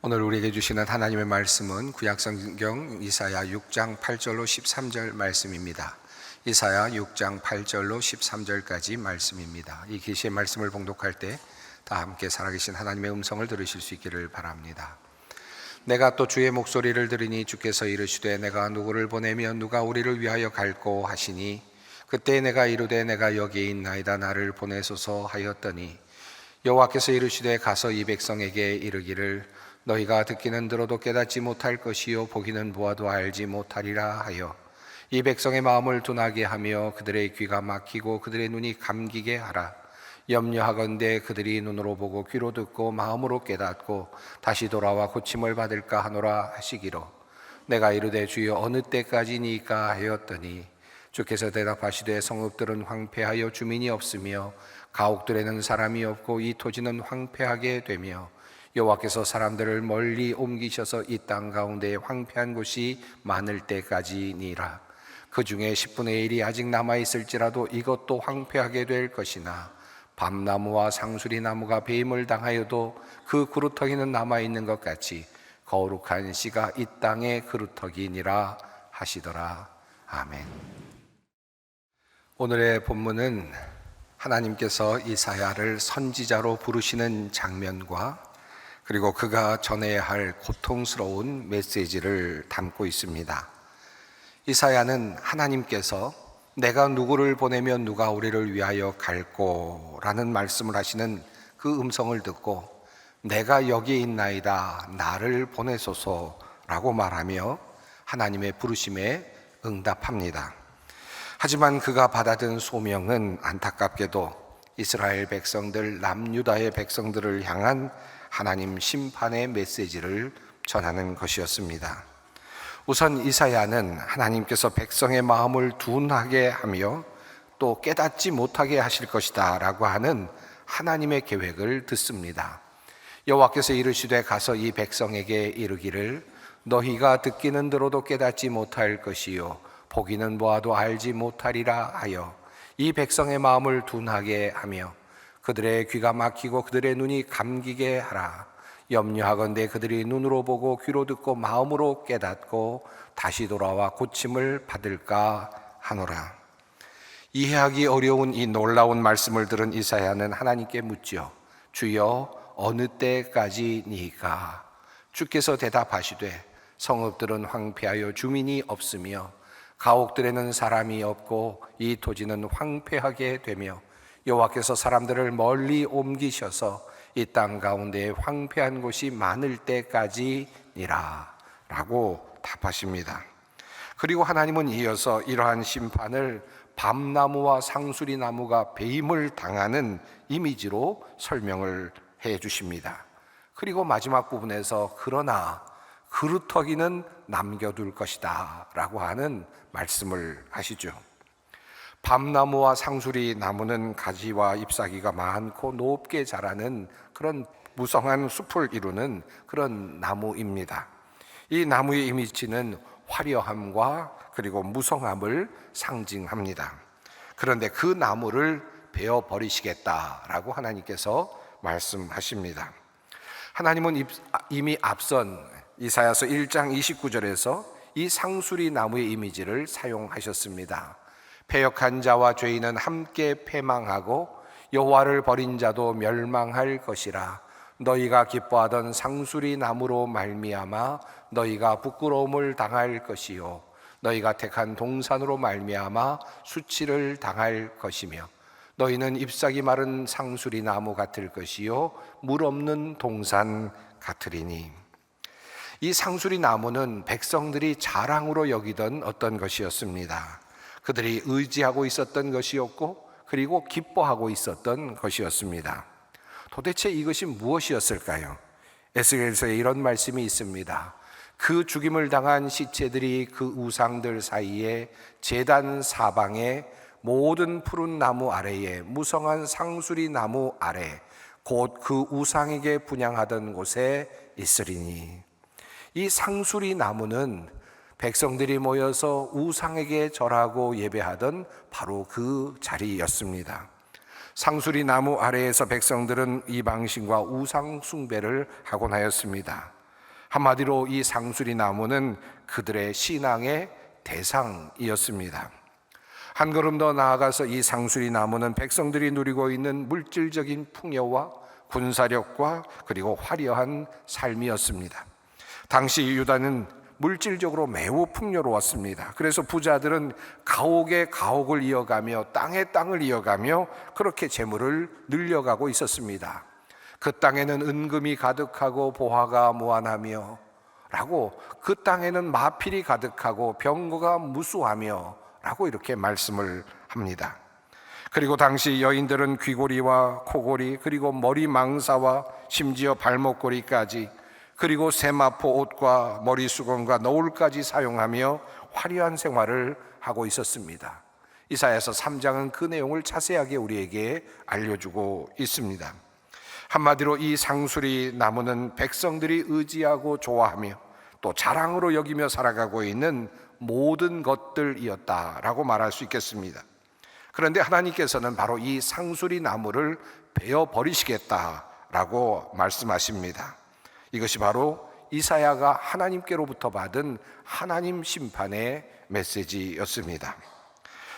오늘 우리에게 주시는 하나님의 말씀은 구약성경 이사야 6장 8절로 13절 말씀입니다. 이사야 6장 8절로 13절까지 말씀입니다. 이 계시의 말씀을 봉독할 때 다 함께 살아계신 하나님의 음성을 들으실 수 있기를 바랍니다. 내가 또 주의 목소리를 들으니 주께서 이르시되 내가 누구를 보내면 누가 우리를 위하여 갈꼬 하시니 그때 내가 이르되 내가 여기에 있나이다 나를 보내소서 하였더니 여호와께서 이르시되 가서 이 백성에게 이르기를 너희가 듣기는 들어도 깨닫지 못할 것이요 보기는 보아도 알지 못하리라 하여 이 백성의 마음을 둔하게 하며 그들의 귀가 막히고 그들의 눈이 감기게 하라. 염려하건대 그들이 눈으로 보고 귀로 듣고 마음으로 깨닫고 다시 돌아와 고침을 받을까 하노라 하시기로 내가 이르되 주여 어느 때까지니까 하였더니 주께서 대답하시되 성읍들은 황폐하여 주민이 없으며 가옥들에는 사람이 없고 이 토지는 황폐하게 되며 여호와께서 사람들을 멀리 옮기셔서 이 땅 가운데 황폐한 곳이 많을 때까지니라. 그 중에 10분의 1이 아직 남아있을지라도 이것도 황폐하게 될 것이나 밤나무와 상수리 나무가 배임을 당하여도 그 그루터기는 남아있는 것 같이 거룩한 씨가 이 땅의 그루터기니라 하시더라. 아멘. 오늘의 본문은 하나님께서 이사야를 선지자로 부르시는 장면과 그리고 그가 전해야 할 고통스러운 메시지를 담고 있습니다. 이사야는 하나님께서 내가 누구를 보내면 누가 우리를 위하여 갈꼬 라는 말씀을 하시는 그 음성을 듣고 내가 여기에 있나이다 나를 보내소서 라고 말하며 하나님의 부르심에 응답합니다. 하지만 그가 받아든 소명은 안타깝게도 이스라엘 백성들, 남유다의 백성들을 향한 하나님 심판의 메시지를 전하는 것이었습니다. 우선 이사야는 하나님께서 백성의 마음을 둔하게 하며 또 깨닫지 못하게 하실 것이다 라고 하는 하나님의 계획을 듣습니다. 여호와께서 이르시되 가서 이 백성에게 이르기를 너희가 듣기는 들어도 깨닫지 못할 것이요 보기는 보아도 알지 못하리라 하여 이 백성의 마음을 둔하게 하며 그들의 귀가 막히고 그들의 눈이 감기게 하라. 염려하건대 그들이 눈으로 보고 귀로 듣고 마음으로 깨닫고 다시 돌아와 고침을 받을까 하노라. 이해하기 어려운 이 놀라운 말씀을 들은 이사야는 하나님께 묻지요. 주여 어느 때까지니까? 주께서 대답하시되 성읍들은 황폐하여 주민이 없으며 가옥들에는 사람이 없고 이 토지는 황폐하게 되며 여호와께서 사람들을 멀리 옮기셔서 이 땅 가운데 황폐한 곳이 많을 때까지니라 라고 답하십니다. 그리고 하나님은 이어서 이러한 심판을 밤나무와 상수리 나무가 배임을 당하는 이미지로 설명을 해 주십니다. 그리고 마지막 부분에서 그러나 그루터기는 남겨둘 것이다 라고 하는 말씀을 하시죠. 밤나무와 상수리 나무는 가지와 잎사귀가 많고 높게 자라는 그런 무성한 숲을 이루는 그런 나무입니다. 이 나무의 이미지는 화려함과 그리고 무성함을 상징합니다. 그런데 그 나무를 베어 버리시겠다라고 하나님께서 말씀하십니다. 하나님은 이미 앞선 이사야서 1장 29절에서 이 상수리 나무의 이미지를 사용하셨습니다. 패역한 자와 죄인은 함께 패망하고 여호와를 버린 자도 멸망할 것이라. 너희가 기뻐하던 상수리 나무로 말미암아 너희가 부끄러움을 당할 것이요 너희가 택한 동산으로 말미암아 수치를 당할 것이며 너희는 잎사귀 마른 상수리 나무 같을 것이요 물 없는 동산 같으리니. 이 상수리 나무는 백성들이 자랑으로 여기던 어떤 것이었습니다. 그들이 의지하고 있었던 것이었고 그리고 기뻐하고 있었던 것이었습니다. 도대체 이것이 무엇이었을까요? 에스겔서에 이런 말씀이 있습니다. 그 죽임을 당한 시체들이 그 우상들 사이에 제단 사방에 모든 푸른 나무 아래에 무성한 상수리 나무 아래 곧 그 우상에게 분향하던 곳에 있으리니. 이 상수리 나무는 백성들이 모여서 우상에게 절하고 예배하던 바로 그 자리였습니다. 상수리 나무 아래에서 백성들은 이방신과 우상 숭배를 하곤 하였습니다. 한마디로 이 상수리 나무는 그들의 신앙의 대상이었습니다. 한 걸음 더 나아가서 이 상수리 나무는 백성들이 누리고 있는 물질적인 풍요와 군사력과 그리고 화려한 삶이었습니다. 당시 유다는 물질적으로 매우 풍요로웠습니다. 그래서 부자들은 가옥에 가옥을 이어가며 땅에 땅을 이어가며 그렇게 재물을 늘려가고 있었습니다. 그 땅에는 은금이 가득하고 보화가 무한하며 라고, 그 땅에는 마필이 가득하고 병거가 무수하며 라고 이렇게 말씀을 합니다. 그리고 당시 여인들은 귀고리와 코고리 그리고 머리 망사와 심지어 발목고리까지 그리고 세마포 옷과 머리 수건과 너울까지 사용하며 화려한 생활을 하고 있었습니다. 이사야서 3장은 그 내용을 자세하게 우리에게 알려주고 있습니다. 한마디로 이 상수리 나무는 백성들이 의지하고 좋아하며 또 자랑으로 여기며 살아가고 있는 모든 것들이었다라고 말할 수 있겠습니다. 그런데 하나님께서는 바로 이 상수리 나무를 베어 버리시겠다라고 말씀하십니다. 이것이 바로 이사야가 하나님께로부터 받은 하나님 심판의 메시지였습니다.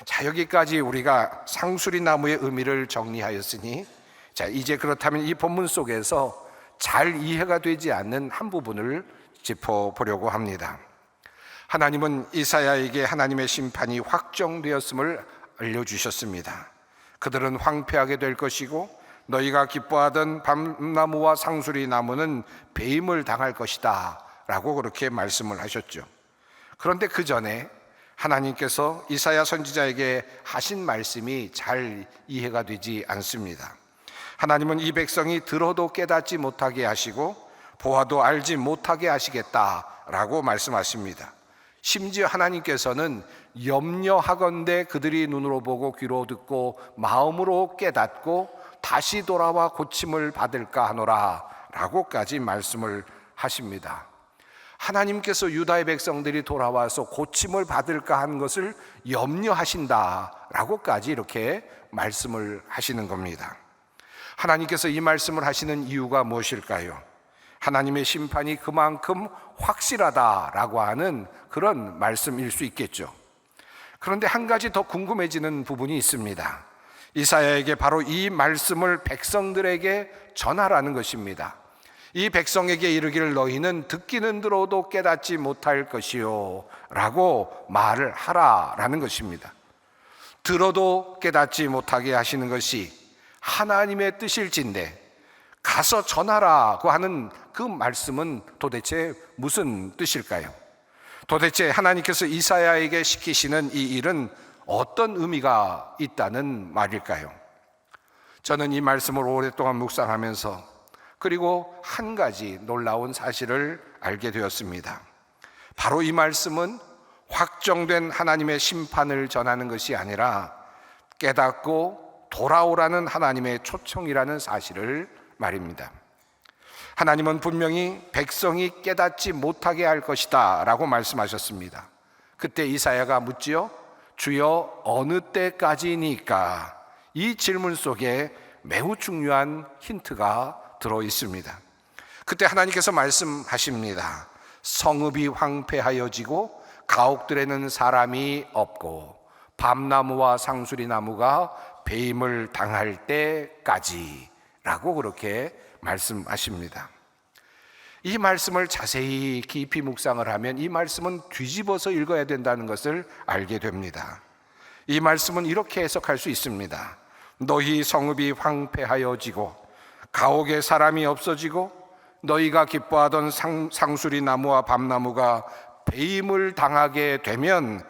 자, 여기까지 우리가 상수리 나무의 의미를 정리하였으니, 자, 이제 그렇다면 이 본문 속에서 잘 이해가 되지 않는 한 부분을 짚어보려고 합니다. 하나님은 이사야에게 하나님의 심판이 확정되었음을 알려주셨습니다. 그들은 황폐하게 될 것이고 너희가 기뻐하던 밤나무와 상수리 나무는 배임을 당할 것이다 라고 그렇게 말씀을 하셨죠. 그런데 그 전에 하나님께서 이사야 선지자에게 하신 말씀이 잘 이해가 되지 않습니다. 하나님은 이 백성이 들어도 깨닫지 못하게 하시고 보아도 알지 못하게 하시겠다라고 말씀하십니다. 심지어 하나님께서는 염려하건대 그들이 눈으로 보고 귀로 듣고 마음으로 깨닫고 다시 돌아와 고침을 받을까 하노라 라고까지 말씀을 하십니다. 하나님께서 유다의 백성들이 돌아와서 고침을 받을까 하는 것을 염려하신다 라고까지 이렇게 말씀을 하시는 겁니다. 하나님께서 이 말씀을 하시는 이유가 무엇일까요? 하나님의 심판이 그만큼 확실하다라고 하는 그런 말씀일 수 있겠죠. 그런데 한 가지 더 궁금해지는 부분이 있습니다. 이사야에게 바로 이 말씀을 백성들에게 전하라는 것입니다. 이 백성에게 이르기를 너희는 듣기는 들어도 깨닫지 못할 것이요 라고 말을 하라라는 것입니다. 들어도 깨닫지 못하게 하시는 것이 하나님의 뜻일진데 가서 전하라고 하는 그 말씀은 도대체 무슨 뜻일까요? 도대체 하나님께서 이사야에게 시키시는 이 일은 어떤 의미가 있다는 말일까요? 저는 이 말씀을 오랫동안 묵상하면서 그리고 한 가지 놀라운 사실을 알게 되었습니다. 바로 이 말씀은 확정된 하나님의 심판을 전하는 것이 아니라 깨닫고 돌아오라는 하나님의 초청이라는 사실을 말입니다. 하나님은 분명히 백성이 깨닫지 못하게 할 것이다 라고 말씀하셨습니다. 그때 이사야가 묻지요. 주여 어느 때까지니까? 이 질문 속에 매우 중요한 힌트가 들어 있습니다. 그때 하나님께서 말씀하십니다. 성읍이 황폐하여지고 가옥들에는 사람이 없고 밤나무와 상수리 나무가 배임을 당할 때까지 라고 그렇게 말씀하십니다. 이 말씀을 자세히 깊이 묵상을 하면 이 말씀은 뒤집어서 읽어야 된다는 것을 알게 됩니다. 이 말씀은 이렇게 해석할 수 있습니다. 너희 성읍이 황폐하여지고 가옥에 사람이 없어지고 너희가 기뻐하던 상수리 나무와 밤나무가 배임을 당하게 되면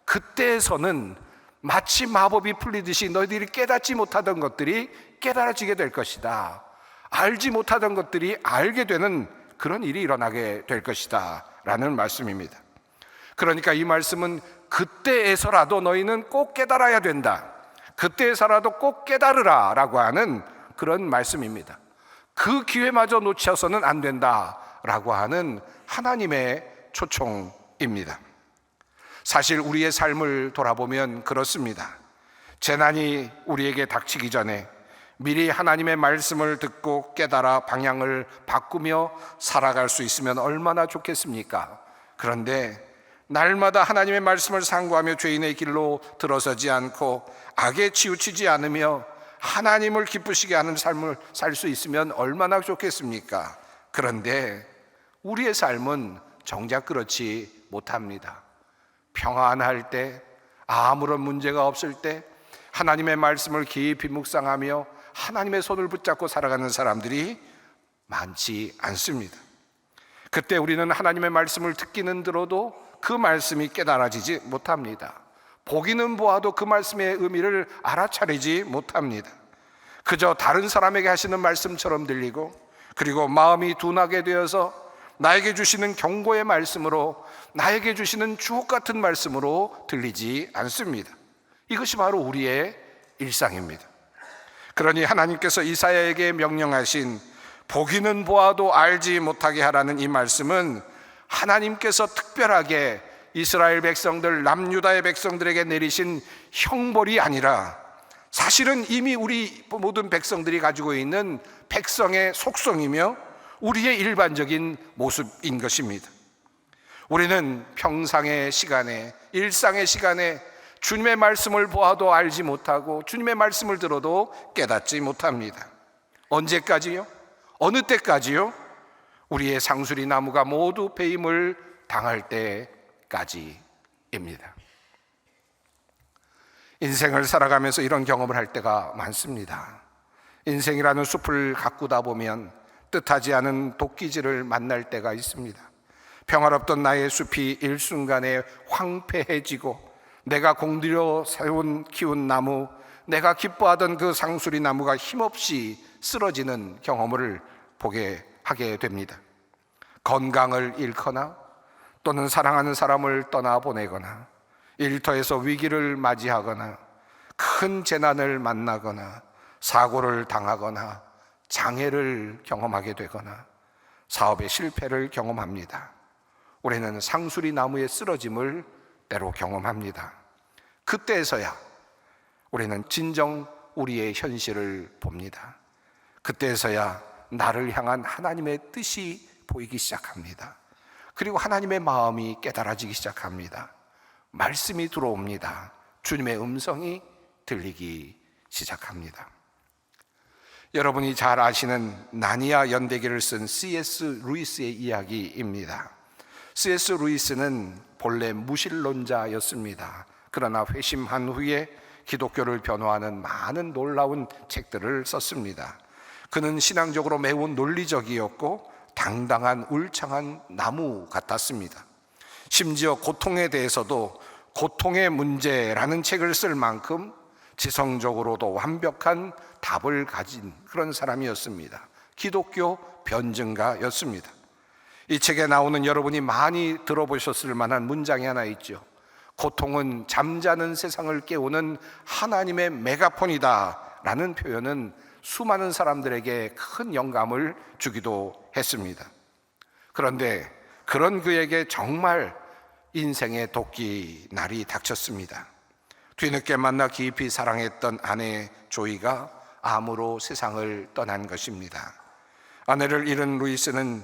그때에서는 마치 마법이 풀리듯이 너희들이 깨닫지 못하던 것들이 깨달아지게 될 것이다. 알지 못하던 것들이 알게 되는 그런 일이 일어나게 될 것이다 라는 말씀입니다. 그러니까 이 말씀은 그때에서라도 너희는 꼭 깨달아야 된다. 그때에서라도 꼭 깨달으라 라고 하는 그런 말씀입니다. 그 기회마저 놓쳐서는 안 된다 라고 하는 하나님의 초청입니다. 사실 우리의 삶을 돌아보면 그렇습니다. 재난이 우리에게 닥치기 전에 미리 하나님의 말씀을 듣고 깨달아 방향을 바꾸며 살아갈 수 있으면 얼마나 좋겠습니까? 그런데 날마다 하나님의 말씀을 상고하며 죄인의 길로 들어서지 않고 악에 치우치지 않으며 하나님을 기쁘시게 하는 삶을 살 수 있으면 얼마나 좋겠습니까? 그런데 우리의 삶은 정작 그렇지 못합니다. 평안할 때, 아무런 문제가 없을 때 하나님의 말씀을 깊이 묵상하며 하나님의 손을 붙잡고 살아가는 사람들이 많지 않습니다. 그때 우리는 하나님의 말씀을 듣기는 들어도 그 말씀이 깨달아지지 못합니다. 보기는 보아도 그 말씀의 의미를 알아차리지 못합니다. 그저 다른 사람에게 하시는 말씀처럼 들리고, 그리고 마음이 둔하게 되어서 나에게 주시는 경고의 말씀으로, 나에게 주시는 주옥 같은 말씀으로 들리지 않습니다. 이것이 바로 우리의 일상입니다. 그러니 하나님께서 이사야에게 명령하신 보기는 보아도 알지 못하게 하라는 이 말씀은 하나님께서 특별하게 이스라엘 백성들, 남유다의 백성들에게 내리신 형벌이 아니라 사실은 이미 우리 모든 백성들이 가지고 있는 백성의 속성이며 우리의 일반적인 모습인 것입니다. 우리는 평상의 시간에, 일상의 시간에 주님의 말씀을 보아도 알지 못하고 주님의 말씀을 들어도 깨닫지 못합니다. 언제까지요? 어느 때까지요? 우리의 상수리 나무가 모두 배임을 당할 때까지입니다. 인생을 살아가면서 이런 경험을 할 때가 많습니다. 인생이라는 숲을 가꾸다 보면 뜻하지 않은 도끼질을 만날 때가 있습니다. 평화롭던 나의 숲이 일순간에 황폐해지고 내가 공들여 키운 나무, 내가 기뻐하던 그 상수리 나무가 힘없이 쓰러지는 경험을 하게 됩니다. 건강을 잃거나 또는 사랑하는 사람을 떠나보내거나 일터에서 위기를 맞이하거나 큰 재난을 만나거나 사고를 당하거나 장애를 경험하게 되거나 사업의 실패를 경험합니다. 우리는 상수리 나무에 쓰러짐을 때로 경험합니다. 그때에서야 우리는 진정 우리의 현실을 봅니다. 그때에서야 나를 향한 하나님의 뜻이 보이기 시작합니다. 그리고 하나님의 마음이 깨달아지기 시작합니다. 말씀이 들어옵니다. 주님의 음성이 들리기 시작합니다. 여러분이 잘 아시는 나니아 연대기를 쓴 C.S. 루이스의 이야기입니다. C.S. 루이스는 본래 무신론자였습니다. 그러나 회심한 후에 기독교를 변호하는 많은 놀라운 책들을 썼습니다. 그는 신앙적으로 매우 논리적이었고 당당한 울창한 나무 같았습니다. 심지어 고통에 대해서도 고통의 문제라는 책을 쓸 만큼 지성적으로도 완벽한 답을 가진 그런 사람이었습니다. 기독교 변증가였습니다. 이 책에 나오는 여러분이 많이 들어보셨을 만한 문장이 하나 있죠. 고통은 잠자는 세상을 깨우는 하나님의 메가폰이다 라는 표현은 수많은 사람들에게 큰 영감을 주기도 했습니다. 그런데 그런 그에게 정말 인생의 도끼 날이 닥쳤습니다. 뒤늦게 만나 깊이 사랑했던 아내 조이가 암으로 세상을 떠난 것입니다. 아내를 잃은 루이스는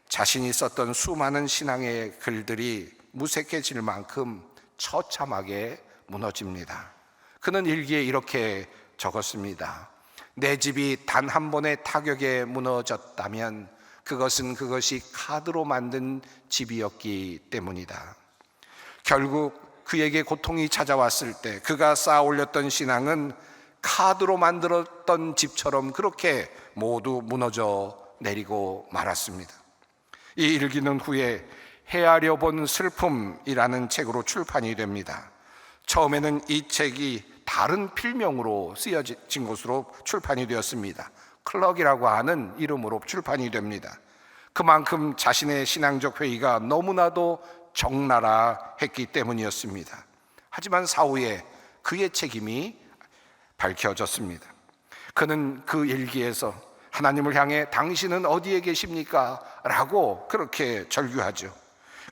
자신이 썼던 수많은 신앙의 글들이 무색해질 만큼 처참하게 무너집니다. 그는 일기에 이렇게 적었습니다. 내 집이 단 한 번의 타격에 무너졌다면 그것이 카드로 만든 집이었기 때문이다. 결국 그에게 고통이 찾아왔을 때 그가 쌓아 올렸던 신앙은 카드로 만들었던 집처럼 그렇게 모두 무너져 내리고 말았습니다. 이 일기는 후에 헤아려 본 슬픔이라는 책으로 출판이 됩니다. 처음에는 이 책이 다른 필명으로 쓰여진 것으로 출판이 되었습니다. 클럭이라고 하는 이름으로 출판이 됩니다. 그만큼 자신의 신앙적 회의가 너무나도 적나라했기 때문이었습니다. 하지만 사후에 그의 책임이 밝혀졌습니다. 그는 그 일기에서 하나님을 향해 당신은 어디에 계십니까? 라고 그렇게 절규하죠.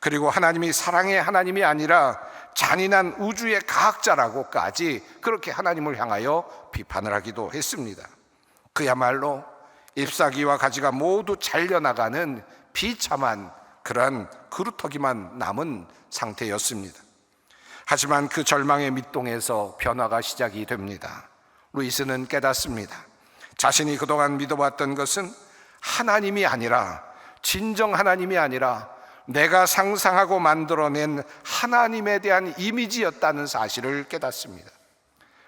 그리고 하나님이 사랑의 하나님이 아니라 잔인한 우주의 가학자라고까지 그렇게 하나님을 향하여 비판을 하기도 했습니다. 그야말로 잎사귀와 가지가 모두 잘려나가는 비참한 그런 그루터기만 남은 상태였습니다. 하지만 그 절망의 밑동에서 변화가 시작이 됩니다. 루이스는 깨닫습니다. 자신이 그동안 믿어왔던 것은 하나님이 아니라, 진정 하나님이 아니라 내가 상상하고 만들어낸 하나님에 대한 이미지였다는 사실을 깨닫습니다.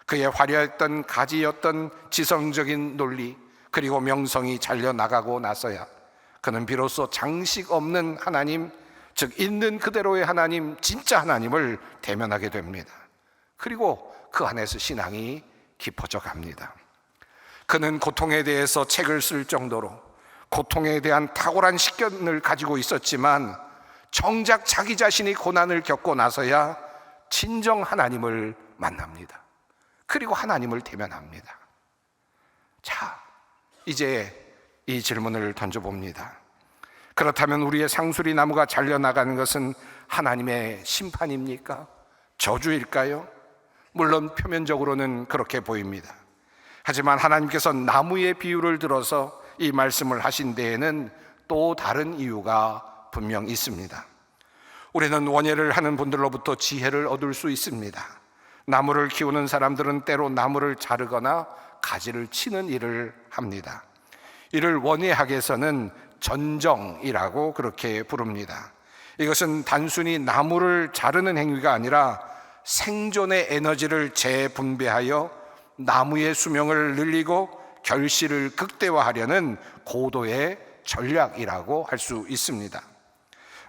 그의 화려했던 가지였던 지성적인 논리, 그리고 명성이 잘려나가고 나서야 그는 비로소 장식 없는 하나님, 즉 있는 그대로의 하나님, 진짜 하나님을 대면하게 됩니다. 그리고 그 안에서 신앙이 깊어져 갑니다. 그는 고통에 대해서 책을 쓸 정도로 고통에 대한 탁월한 식견을 가지고 있었지만, 정작 자기 자신이 고난을 겪고 나서야 진정 하나님을 만납니다. 그리고 하나님을 대면합니다. 자, 이제 이 질문을 던져봅니다. 그렇다면 우리의 상수리 나무가 잘려나가는 것은 하나님의 심판입니까? 저주일까요? 물론 표면적으로는 그렇게 보입니다. 하지만 하나님께서 나무의 비유를 들어서 이 말씀을 하신 데에는 또 다른 이유가 분명 있습니다. 우리는 원예를 하는 분들로부터 지혜를 얻을 수 있습니다. 나무를 키우는 사람들은 때로 나무를 자르거나 가지를 치는 일을 합니다. 이를 원예학에서는 전정이라고 그렇게 부릅니다. 이것은 단순히 나무를 자르는 행위가 아니라 생존의 에너지를 재분배하여 나무의 수명을 늘리고 결실을 극대화하려는 고도의 전략이라고 할 수 있습니다.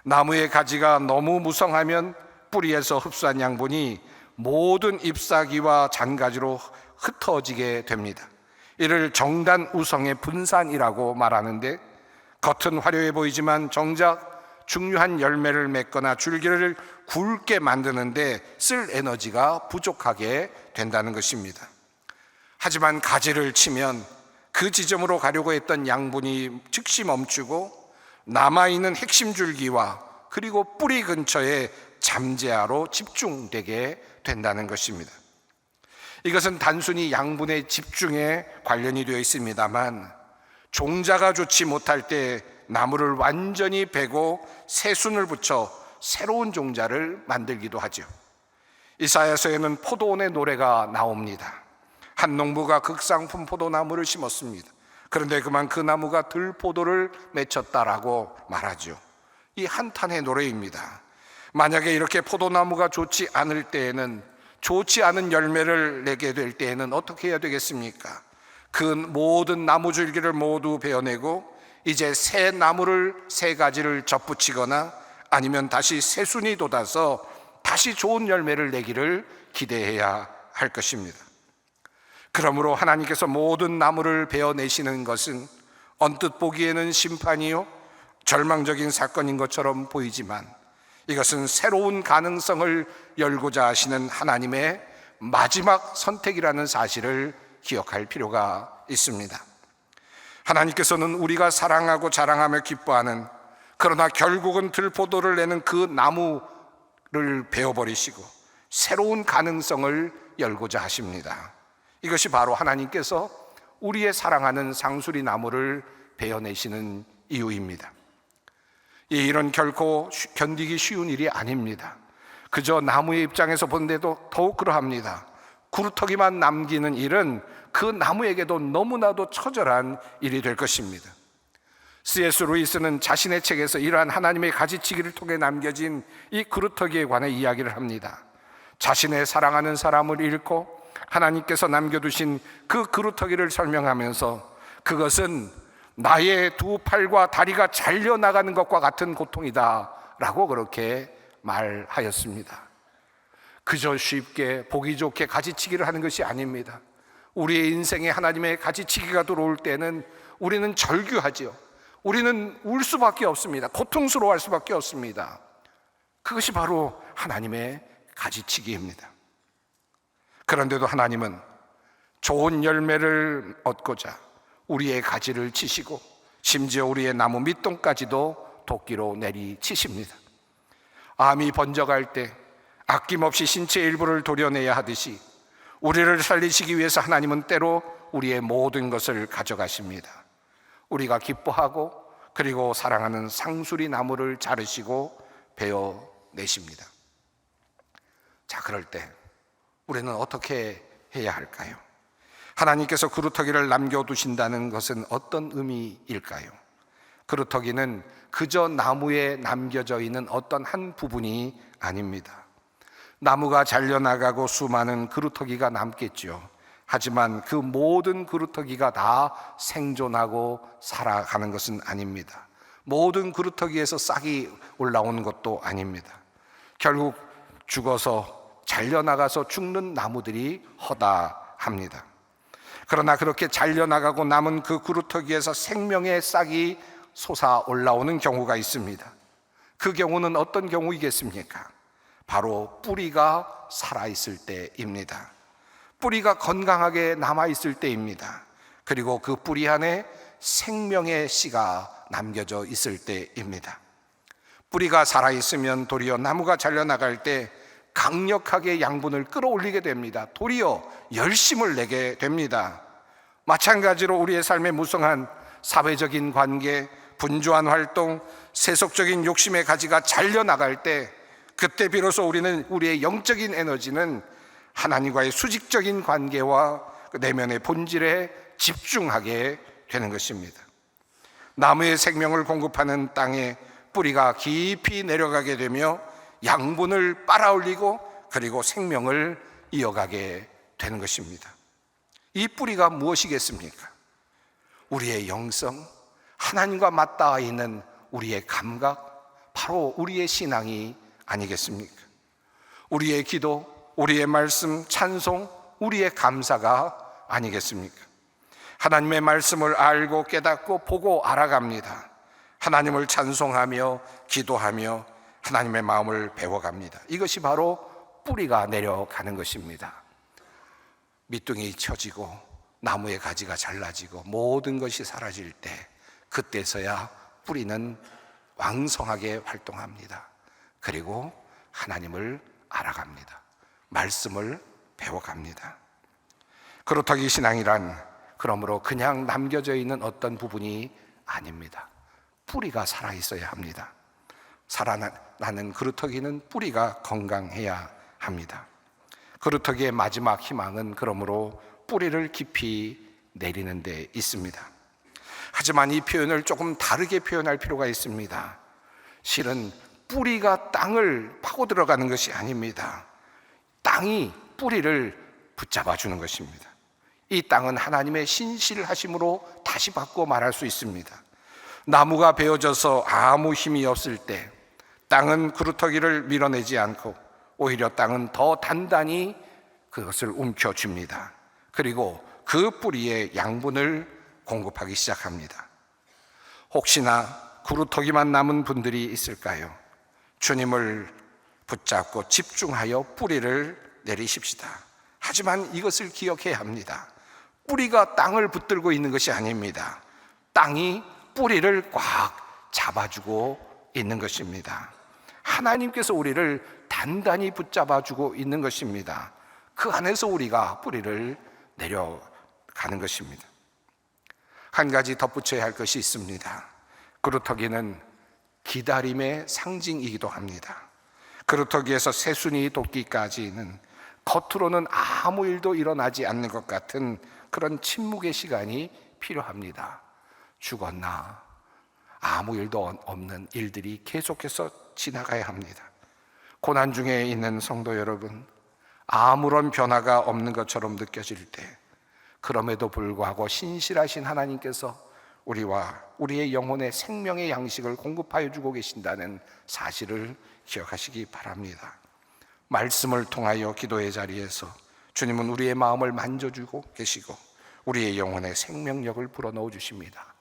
나무의 가지가 너무 무성하면 뿌리에서 흡수한 양분이 모든 잎사귀와 잔가지로 흩어지게 됩니다. 이를 정단우성의 분산이라고 말하는데, 겉은 화려해 보이지만 정작 중요한 열매를 맺거나 줄기를 굵게 만드는데 쓸 에너지가 부족하게 된다는 것입니다. 하지만 가지를 치면 그 지점으로 가려고 했던 양분이 즉시 멈추고 남아있는 핵심 줄기와 그리고 뿌리 근처에 잠재하로 집중되게 된다는 것입니다. 이것은 단순히 양분의 집중에 관련이 되어 있습니다만, 종자가 좋지 못할 때 나무를 완전히 베고 새순을 붙여 새로운 종자를 만들기도 하죠. 이사야서에는 포도원의 노래가 나옵니다. 한 농부가 극상품 포도나무를 심었습니다. 그런데 그만 그 나무가 들포도를 맺혔다라고 말하죠. 이 한탄의 노래입니다. 만약에 이렇게 포도나무가 좋지 않을 때에는, 좋지 않은 열매를 내게 될 때에는 어떻게 해야 되겠습니까? 그 모든 나무 줄기를 모두 베어내고 이제 새 나무를, 새 가지를 접붙이거나 아니면 다시 새순이 돋아서 다시 좋은 열매를 내기를 기대해야 할 것입니다. 그러므로 하나님께서 모든 나무를 베어내시는 것은 언뜻 보기에는 심판이요 절망적인 사건인 것처럼 보이지만, 이것은 새로운 가능성을 열고자 하시는 하나님의 마지막 선택이라는 사실을 기억할 필요가 있습니다. 하나님께서는 우리가 사랑하고 자랑하며 기뻐하는, 그러나 결국은 들포도를 내는 그 나무를 베어버리시고 새로운 가능성을 열고자 하십니다. 이것이 바로 하나님께서 우리의 사랑하는 상수리 나무를 베어내시는 이유입니다. 이 일은 결코 견디기 쉬운 일이 아닙니다. 그저 나무의 입장에서 본데도 더욱 그러합니다. 구루터기만 남기는 일은 그 나무에게도 너무나도 처절한 일이 될 것입니다. C.S. 루이스는 자신의 책에서 이러한 하나님의 가지치기를 통해 남겨진 이 구루터기에 관해 이야기를 합니다. 자신의 사랑하는 사람을 잃고 하나님께서 남겨두신 그 구루터기를 설명하면서, 그것은 나의 두 팔과 다리가 잘려나가는 것과 같은 고통이다 라고 그렇게 말하였습니다. 그저 쉽게 보기 좋게 가지치기를 하는 것이 아닙니다. 우리의 인생에 하나님의 가지치기가 들어올 때는 우리는 절규하지요. 우리는 울 수밖에 없습니다. 고통스러워할 수밖에 없습니다. 그것이 바로 하나님의 가지치기입니다. 그런데도 하나님은 좋은 열매를 얻고자 우리의 가지를 치시고 심지어 우리의 나무 밑동까지도 도끼로 내리치십니다. 암이 번져갈 때 아낌없이 신체 일부를 도려내야 하듯이 우리를 살리시기 위해서 하나님은 때로 우리의 모든 것을 가져가십니다. 우리가 기뻐하고 그리고 사랑하는 상수리 나무를 자르시고 베어내십니다. 자, 그럴 때 우리는 어떻게 해야 할까요? 하나님께서 그루터기를 남겨두신다는 것은 어떤 의미일까요? 그루터기는 그저 나무에 남겨져 있는 어떤 한 부분이 아닙니다. 나무가 잘려나가고 수많은 그루터기가 남겠죠. 하지만 그 모든 그루터기가 다 생존하고 살아가는 것은 아닙니다. 모든 그루터기에서 싹이 올라오는 것도 아닙니다. 결국 죽어서 잘려나가서 죽는 나무들이 허다합니다. 그러나 그렇게 잘려나가고 남은 그 그루터기에서 생명의 싹이 솟아 올라오는 경우가 있습니다. 그 경우는 어떤 경우이겠습니까? 바로 뿌리가 살아있을 때입니다. 뿌리가 건강하게 남아있을 때입니다. 그리고 그 뿌리 안에 생명의 씨가 남겨져 있을 때입니다. 뿌리가 살아있으면 도리어 나무가 잘려나갈 때 강력하게 양분을 끌어올리게 됩니다. 도리어 열심을 내게 됩니다. 마찬가지로 우리의 삶의 무성한 사회적인 관계, 분주한 활동, 세속적인 욕심의 가지가 잘려나갈 때 그때 비로소 우리는 우리의 영적인 에너지는 하나님과의 수직적인 관계와 내면의 본질에 집중하게 되는 것입니다. 나무의 생명을 공급하는 땅에 뿌리가 깊이 내려가게 되며 양분을 빨아올리고 그리고 생명을 이어가게 되는 것입니다. 이 뿌리가 무엇이겠습니까? 우리의 영성, 하나님과 맞닿아 있는 우리의 감각, 바로 우리의 신앙이 아니겠습니까? 우리의 기도, 우리의 말씀, 찬송, 우리의 감사가 아니겠습니까? 하나님의 말씀을 알고 깨닫고 보고 알아갑니다. 하나님을 찬송하며 기도하며 하나님의 마음을 배워갑니다. 이것이 바로 뿌리가 내려가는 것입니다. 밑둥이 쳐지고 나무의 가지가 잘라지고 모든 것이 사라질 때 그때서야 뿌리는 왕성하게 활동합니다. 그리고 하나님을 알아갑니다. 말씀을 배워갑니다. 그루터기 신앙이란 그러므로 그냥 남겨져 있는 어떤 부분이 아닙니다. 뿌리가 살아있어야 합니다. 살아나는 그루터기는 뿌리가 건강해야 합니다. 그루터기의 마지막 희망은 그러므로 뿌리를 깊이 내리는 데 있습니다. 하지만 이 표현을 조금 다르게 표현할 필요가 있습니다. 실은 뿌리가 땅을 파고 들어가는 것이 아닙니다. 땅이 뿌리를 붙잡아 주는 것입니다. 이 땅은 하나님의 신실하심으로 다시 바꾸어 말할 수 있습니다. 나무가 베어져서 아무 힘이 없을 때 땅은 그루터기를 밀어내지 않고 오히려 땅은 더 단단히 그것을 움켜쥡니다. 그리고 그 뿌리에 양분을 공급하기 시작합니다. 혹시나 그루터기만 남은 분들이 있을까요? 주님을 붙잡고 집중하여 뿌리를 내리십시다. 하지만 이것을 기억해야 합니다. 뿌리가 땅을 붙들고 있는 것이 아닙니다. 땅이 뿌리를 꽉 잡아주고 있는 것입니다. 하나님께서 우리를 단단히 붙잡아주고 있는 것입니다. 그 안에서 우리가 뿌리를 내려가는 것입니다. 한 가지 덧붙여야 할 것이 있습니다. 그루터기는 기다림의 상징이기도 합니다. 그루터기에서 새순이 돋기까지는 겉으로는 아무 일도 일어나지 않는 것 같은 그런 침묵의 시간이 필요합니다. 죽었나? 아무 일도 없는 일들이 계속해서 지나가야 합니다. 고난 중에 있는 성도 여러분, 아무런 변화가 없는 것처럼 느껴질 때 그럼에도 불구하고 신실하신 하나님께서 우리와 우리의 영혼의 생명의 양식을 공급하여 주고 계신다는 사실을 기억하시기 바랍니다. 말씀을 통하여 기도의 자리에서 주님은 우리의 마음을 만져주고 계시고 우리의 영혼의 생명력을 불어넣어 주십니다.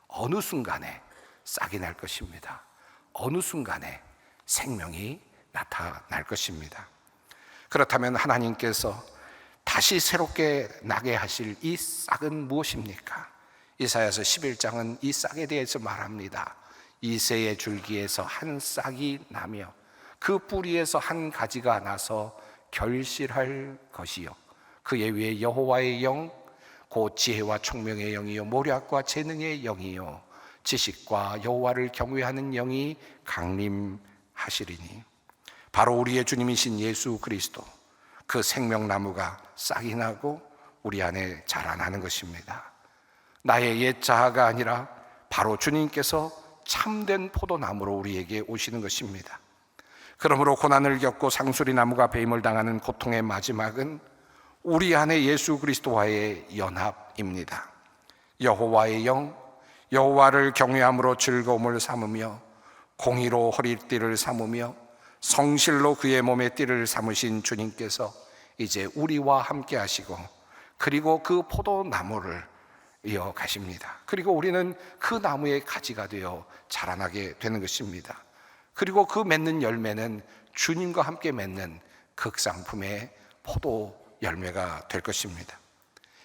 어느 순간에 싹이 날 것입니다. 어느 순간에 생명이 나타날 것입니다. 그렇다면 하나님께서 다시 새롭게 나게 하실 이 싹은 무엇입니까? 이사야서 11장은 이 싹에 대해서 말합니다. 이새의 줄기에서 한 싹이 나며 그 뿌리에서 한 가지가 나서 결실할 것이요 그의 위에 여호와의 영 곧 지혜와 총명의 영이요 모략과 재능의 영이요 지식과 여호와를 경외하는 영이 강림하시리니 바로 우리의 주님이신 예수 그리스도 그 생명나무가 싹이 나고 우리 안에 자라나는 것입니다. 나의 옛 자아가 아니라 바로 주님께서 참된 포도나무로 우리에게 오시는 것입니다. 그러므로 고난을 겪고 상수리 나무가 배임을 당하는 고통의 마지막은 우리 안에 예수 그리스도와의 연합입니다. 여호와의 영, 여호와를 경외함으로 즐거움을 삼으며 공의로 허리띠를 삼으며 성실로 그의 몸에 띠를 삼으신 주님께서 이제 우리와 함께 하시고 그리고 그 포도나무를 이어가십니다. 그리고 우리는 그 나무의 가지가 되어 자라나게 되는 것입니다. 그리고 그 맺는 열매는 주님과 함께 맺는 극상품의 포도 열매가 될 것입니다.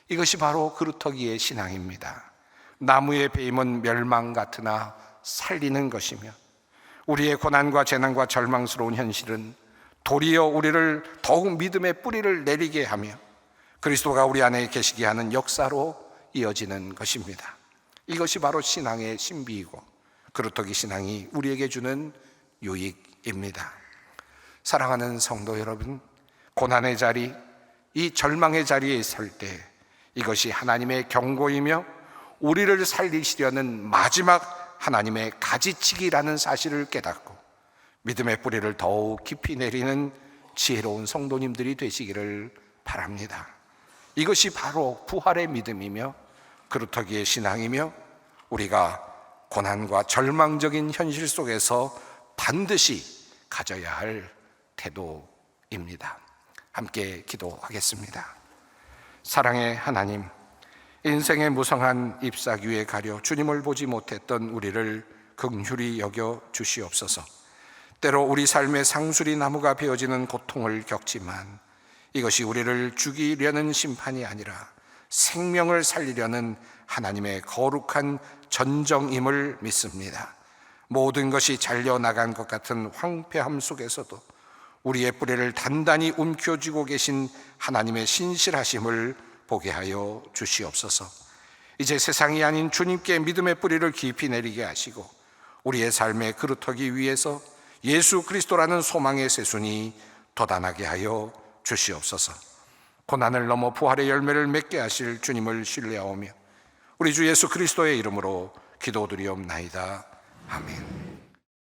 이것이 바로 그루터기의 신앙입니다. 나무의 배임은 멸망 같으나 살리는 것이며 우리의 고난과 재난과 절망스러운 현실은 도리어 우리를 더욱 믿음의 뿌리를 내리게 하며 그리스도가 우리 안에 계시게 하는 역사로 이어지는 것입니다. 이것이 바로 신앙의 신비이고 그루터기 신앙이 우리에게 주는 유익입니다. 사랑하는 성도 여러분, 고난의 자리, 이 절망의 자리에 있을 때 이것이 하나님의 경고이며 우리를 살리시려는 마지막 하나님의 가지치기라는 사실을 깨닫고 믿음의 뿌리를 더욱 깊이 내리는 지혜로운 성도님들이 되시기를 바랍니다. 이것이 바로 부활의 믿음이며 그루터기의 신앙이며 우리가 고난과 절망적인 현실 속에서 반드시 가져야 할 태도입니다. 함께 기도하겠습니다. 사랑의 하나님, 인생의 무성한 잎사귀에 가려 주님을 보지 못했던 우리를 긍휼히 여겨 주시옵소서. 때로 우리 삶의 상수리 나무가 베어지는 고통을 겪지만 이것이 우리를 죽이려는 심판이 아니라 생명을 살리려는 하나님의 거룩한 전정임을 믿습니다. 모든 것이 잘려나간 것 같은 황폐함 속에서도 우리의 뿌리를 단단히 움켜쥐고 계신 하나님의 신실하심을 보게 하여 주시옵소서. 이제 세상이 아닌 주님께 믿음의 뿌리를 깊이 내리게 하시고 우리의 삶의 그루터기 위에서 예수 그리스도라는 소망의 새순이 돋아나게 하여 주시옵소서. 고난을 넘어 부활의 열매를 맺게 하실 주님을 신뢰하오며 우리 주 예수 그리스도의 이름으로 기도드리옵나이다. 아멘.